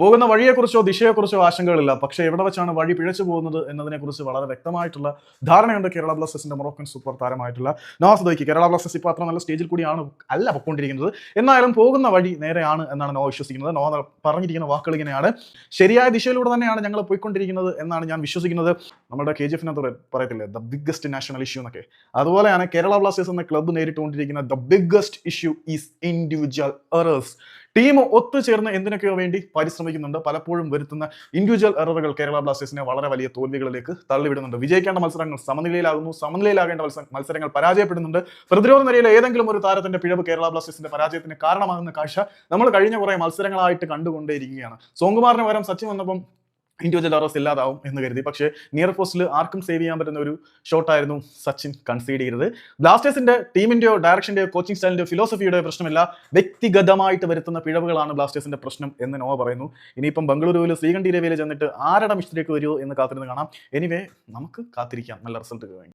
പോകുന്ന വഴിയെക്കുറിച്ചോ ദിശയെക്കുറിച്ചോ ആശങ്കകളില്ല. പക്ഷേ എവിടെ വെച്ചാണ് വഴി പിഴച്ചു പോകുന്നത് എന്നതിനെക്കുറിച്ച് വളരെ വ്യക്തമായിട്ടുള്ള ധാരണയുണ്ട് കേരള ബ്ലാസ്റ്റേഴ്സിന്റെ മൊറോക്കൻ സൂപ്പർ താരമായിട്ടുള്ള നവാസ് സദോയ്ക്ക്. കേരള ബ്ലാസ്റ്റേഴ്സ് ഇപ്പോൾ അത്ര നല്ല സ്റ്റേജിൽ കൂടിയാണ് പൊയ്ക്കൊണ്ടിരിക്കുന്നത്. എന്നാലും പോകുന്ന വഴി നേരെയാണ് എന്നാണ് നോ വിശ്വസിക്കുന്നത്. നോ പറഞ്ഞിരിക്കുന്ന വാക്കുകൾ ഇങ്ങനെയാണ്: ശരിയായ ദിശയിലൂടെ തന്നെയാണ് ഞങ്ങൾ പോയിക്കൊണ്ടിരിക്കുന്നത് എന്നാണ് ഞാൻ വിശ്വസിക്കുന്നത്. നമ്മുടെ KGF പറയത്തില്ലേ, ദ ബിഗ്ഗസ്റ്റ് നാഷണൽ ഇഷ്യൂ എന്നൊക്കെ. അതുപോലെയാണ് കേരള ബ്ലാസ്റ്റേഴ്സ് എന്ന ക്ലബ്ബ് നേരിട്ടുകൊണ്ടിരിക്കുന്ന the biggest issue is individual errors. Team ഒത്തുചേർന്ന് എന്തിനൊക്കെയോ വേണ്ടി പരിശ്രമിക്കുന്നുണ്ട്. പലപ്പോഴും വരുത്തുന്ന ഇൻഡിവിജ്വൽ എററുകൾ കേരള ബ്ലാസ്റ്റേഴ്സിനെ വളരെ വലിയ തോൽവികളിലേക്ക് തള്ളിവിടുന്നുണ്ട്. വിജയിക്കേണ്ട മത്സരങ്ങൾ സമനിലയിലാകുന്നു, സമനിലയിലാകേണ്ട മത്സരങ്ങൾ പരാജയപ്പെടുന്നുണ്ട്. പ്രതിരോധ നിരയിൽ ഏതെങ്കിലും ഒരു താരത്തിന്റെ പിഴവ് കേരള ബ്ലാസ്റ്റേഴ്സിന്റെ പരാജയത്തിന് കാരണമാകുന്ന കാഴ്ച നമ്മൾ കഴിഞ്ഞ കുറെ മത്സരങ്ങളായിട്ട് കണ്ടുകൊണ്ടേയിരിക്കുകയാണ്. സോങ്കുമാറിന് പകരം സച്ചിൻ വന്നപ്പം ഇൻഡിവിജ്വൽ എറേഴ്സ് ഇല്ലാതാവും എന്ന് കരുതി. പക്ഷേ നിയർ പോസ്റ്റിൽ ആർക്കും സേവ് ചെയ്യാൻ പറ്റുന്ന ഒരു ഷോട്ടായിരുന്നു സച്ചിൻ കൺസീഡ് ചെയ്തത്. ബ്ലാസ്റ്റേഴ്സിന്റെ ടീമിന്റെയോ ഡയറക്ഷന്റെയോ കോച്ചിങ് സ്റ്റൈലിന്റെയോ ഫിലോസഫിയുടെയോ പ്രശ്നമില്ല, വ്യക്തിഗതമായിട്ട് വരുത്തുന്ന പിഴവുകളാണ് ബ്ലാസ്റ്റേഴ്സിന്റെ പ്രശ്നം എന്ന് നോവ പറയുന്നു. ഇനിയിപ്പം ബംഗളൂരുവിൽ ശ്രീകണ്ഠി രവിയിൽ ചെന്നിട്ട് ആരുടെ മിസ്റ്റേക്ക് വരുമോ എന്ന് കാത്തിരുന്ന് കാണാം. എനിവേ, നമുക്ക് കാത്തിരിക്കാം നല്ല റിസൾട്ട് വേണ്ടി.